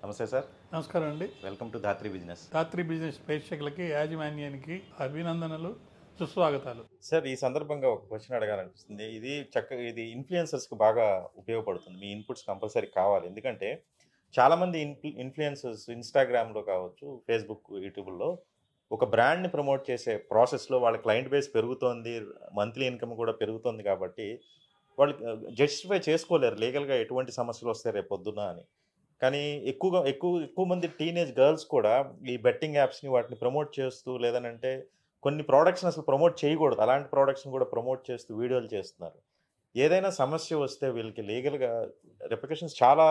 నమస్తే సార్. నమస్కారం అండి. Welcome to Dhatri business. రాత్రి బిజినెస్ ప్రేక్షకులకి, యాజమాన్యానికి అభినందనలు, సుస్వాగతాలు. సార్, ఈ సందర్భంగా ఒక క్వశ్చన్ అడగాలనిపిస్తుంది. ఇది ఇన్‌ఫ్లుయెన్సర్స్‌కి బాగా ఉపయోగపడుతుంది. మీ ఇన్‌పుట్స్ కంపల్సరీ కావాలి. ఎందుకంటే చాలామంది ఇన్‌ఫ్లుయెన్సర్స్ ఇన్‌స్టాగ్రామ్‌లో కావచ్చు, ఫేస్‌బుక్, యూట్యూబ్‌లో ఒక బ్రాండ్‌ని ప్రమోట్ చేసే ప్రాసెస్‌లో వాళ్ళ క్లయింట్ బేస్ పెరుగుతోంది. మంత్లీ ఇన్‌కమ్ కూడా పెరుగుతుంది కాబట్టి వాళ్ళు జస్టిఫై చేసుకోలేరు లీగల్‌గా ఎటువంటి సమస్యలు వస్తాయి రేపొద్దున అని. కానీ ఎక్కువ మంది టీనేజ్ గర్ల్స్ కూడా ఈ బెట్టింగ్ యాప్స్‌ని వాటిని ప్రమోట్ చేస్తూ లేదనంటే కొన్ని ప్రొడక్ట్స్‌ని అసలు ప్రమోట్ చేయకూడదు. అలాంటి ప్రొడక్ట్స్‌ని కూడా ప్రమోట్ చేస్తూ వీడియోలు చేస్తున్నారు. ఏదైనా సమస్య వస్తే వీళ్ళకి లీగల్‌గా రిపర్కషన్స్ చాలా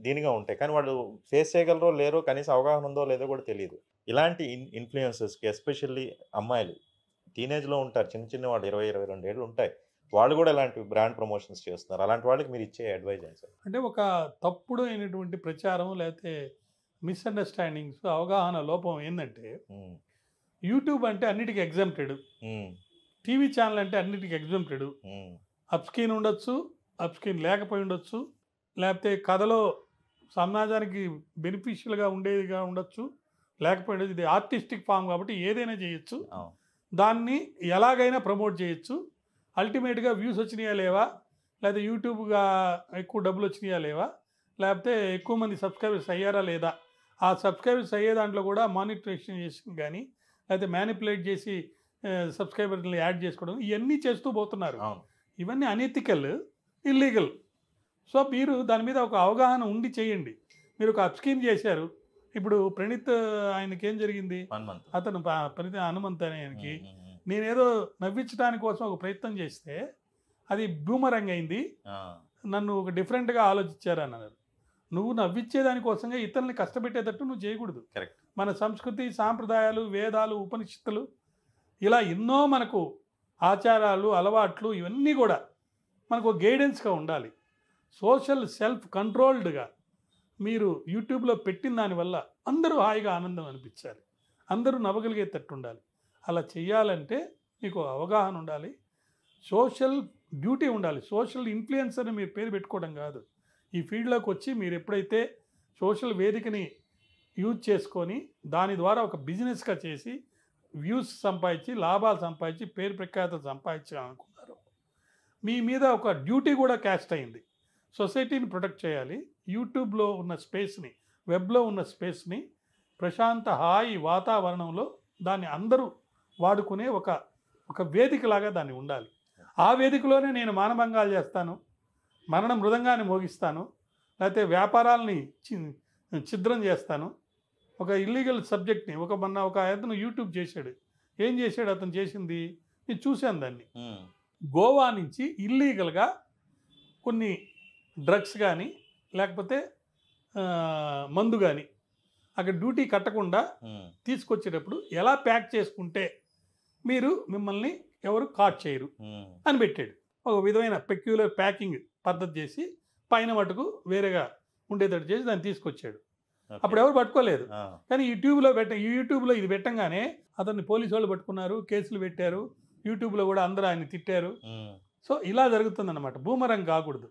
దీనిగా ఉంటాయి. కానీ వాళ్ళు ఫేస్ చేయగలరో లేరో, కనీసం అవగాహన ఉందో లేదో కూడా తెలీదు. ఇలాంటి ఇన్‌ఫ్లుయెన్సర్స్‌కి ఎస్పెషల్లీ అమ్మాయిలు టీనేజ్‌లో ఉంటారు. చిన్న వాళ్ళు 20, 22 ఏళ్ళు ఉంటాయి. వాళ్ళు కూడా ఇలాంటి బ్రాండ్ ప్రమోషన్స్ చేస్తున్నారు. అలాంటి వాళ్ళకి మీరు ఇచ్చే అడ్వైజ్ ఏంటి సార్? అంటే ఒక తప్పుడు అయినటువంటి ప్రచారం, లేకపోతే మిస్‌అండర్‌స్టాండింగ్స్, అవగాహన లోపం ఏందంటే, హ్మ్. యూట్యూబ్ అంటే అన్నిటికి ఎగ్జామ్టెడ్. హ్మ్. టీవీ ఛానల్ అంటే అన్నిటికి ఎగ్జామ్టెడ్. హ్మ్. అప్ స్క్రీన్ ఉండొచ్చు, అప్ స్క్రీన్ లేకపోయి ఉండొచ్చు, లేకపోతే కథలో సమాజానికి బెనిఫిషియల్‌గా ఉండేదిగా ఉండొచ్చు, లేకపోయి ఉండొచ్చు. ఇది ఆర్టిస్టిక్ ఫార్మ్ కాబట్టి ఏదైనా చేయొచ్చు. అవును. దాన్ని ఎలాగైనా ప్రమోట్ చేయొచ్చు. అల్టిమేట్‌గా వ్యూస్ వచ్చినాయా లేవా? లేకపోతే యూట్యూబ్‌గా ఎక్కువ డబ్బులు వచ్చినాయా లేవా? లేకపోతే ఎక్కువ మంది సబ్స్క్రైబర్స్ అయ్యారా లేదా? ఆ సబ్స్క్రైబర్స్ అయ్యే దాంట్లో కూడా మానిటైజేషన్ గానీ, లేకపోతే మ్యానిపులేట్ చేసి సబ్స్క్రైబర్‌లని యాడ్ చేసుకోవడం, ఇయన్నీ చేస్తూ పోతున్నారు. అవును. ఇవన్నీ అనెథికల్, ఇల్లీగల్. సో, మీరు దాని మీద ఒక అవగాహన ఉండి చేయండి. మీరు ఒక అప్ స్కీమ్ చేశారు. ఇప్పుడు ప్రణీత్, ఆయనకేం జరిగింది? 1 మంత్. అతను ప్రణీత్ హనుమంత్ అనే ఆయనకి హ్మ్. హ్మ్. హ్మ్. నేనేదో నవ్వించడానికి కోసం ఒక ప్రయత్నం చేస్తే అది బూమరంగ్ అయింది. ఆ! నన్ను ఒక డిఫరెంట్‌గా ఆలోచించారన్నారు. నువ్వు నవ్వించేదానికోసంగా ఇతరుల్ని కష్టపెట్టేటట్టు నువ్వు చేయకూడదు. కరెక్ట్. మన సంస్కృతి, సాంప్రదాయాలు, వేదాలు, ఉపనిషత్తులు, ఇలా ఎన్నో మనకు ఆచారాలు, అలవాట్లు, ఇవన్నీ కూడా మనకు గైడెన్స్‌గా ఉండాలి. సోషల్ సెల్ఫ్ కంట్రోల్డ్‌గా మీరు యూట్యూబ్‌లో పెట్టిన దానివల్ల అందరూ హాయిగా ఆనందం అనిపించాలి. అందరూ నవ్వగలిగేటట్టు ఉండాలి. అలా చేయాలంటే మీకు అవగాహన ఉండాలి. సోషల్ డ్యూటీ ఉండాలి. సోషల్ ఇన్‌ఫ్లుయెన్సర్ అని మీరు పేరు పెట్టుకోవడం కాదు. ఈ ఫీల్డ్‌లోకి వచ్చి మీరు ఎప్పుడైతే సోషల్ వేదికని యూజ్ చేసుకొని దాని ద్వారా ఒక బిజినెస్‌గా చేసి వ్యూస్ సంపాదించి, లాభాలు సంపాదించి, పేరు ప్రఖ్యాతలు సంపాదించాలనుకున్నారో, మీ మీద ఒక డ్యూటీ కూడా క్యాస్ట్ అయింది. సొసైటీని ప్రొటెక్ట్ చేయాలి. యూట్యూబ్‌లో ఉన్న స్పేస్‌ని, వెబ్‌లో ఉన్న స్పేస్‌ని ప్రశాంత హాయి వాతావరణంలో దాన్ని అందరూ వాడుకునే ఒక వేదికలాగా దాన్ని ఉండాలి. ఆ వేదికలోనే నేను మానభంగాలు చేస్తాను, మరణ మృదంగాన్ని మోగిస్తాను, లేకపోతే వ్యాపారాలని ఛిద్రం చేస్తాను. ఒక ఇల్లీగల్ సబ్జెక్ట్‌ని మొన్న ఒక అతను యూట్యూబ్ చేశాడు. ఏం చేశాడు అతను చేసింది? నేను చూశాను దాన్ని. హ్మ్. గోవా నుంచి ఇల్లీగల్‌గా కొన్ని డ్రగ్స్ కానీ, లేకపోతే మందు కానీ అక్కడ డ్యూటీ కట్టకుండా హ్మ్. తీసుకొచ్చేటప్పుడు ఎలా ప్యాక్ చేసుకుంటే మిమ్మల్ని ఎవరు కాట్ చేయరు హ్మ్. అని పెట్టాడు. ఒక విధమైన పెక్యులర్ ప్యాకింగ్ పద్ధతి చేసి పైన మటుకు వేరేగా ఉండేటట్టు చేసి దాన్ని తీసుకొచ్చాడు. ఓకే. అప్పుడు ఎవరు పట్టుకోలేదు. ఆ! కానీ యూట్యూబ్లో ఇది పెట్టంగానే అతన్ని పోలీసు వాళ్ళు పట్టుకున్నారు, కేసులు పెట్టారు. యూట్యూబ్లో కూడా అందరూ ఆయన తిట్టారు. హ్మ్. సో, ఇలా జరుగుతుందన్నమాట. బూమరంగ్ కాకూడదు.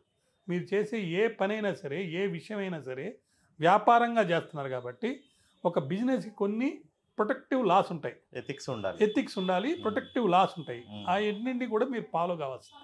మీరు చేసే ఏ పనైనా సరే, ఏ విషయమైనా సరే వ్యాపారంగా చేస్తున్నారు కాబట్టి ఒక బిజినెస్‌కి కొన్ని ప్రొటెక్టివ్ లాస్ ఉంటాయి. ఎథిక్స్ ఉండాలి. ఎథిక్స్ ఉండాలి. ప్రొటెక్టివ్ లాస్ ఉంటాయి. హ్మ్. ఆ ఎన్నింటిని కూడా మీరు ఫాలో కావాల్సింది.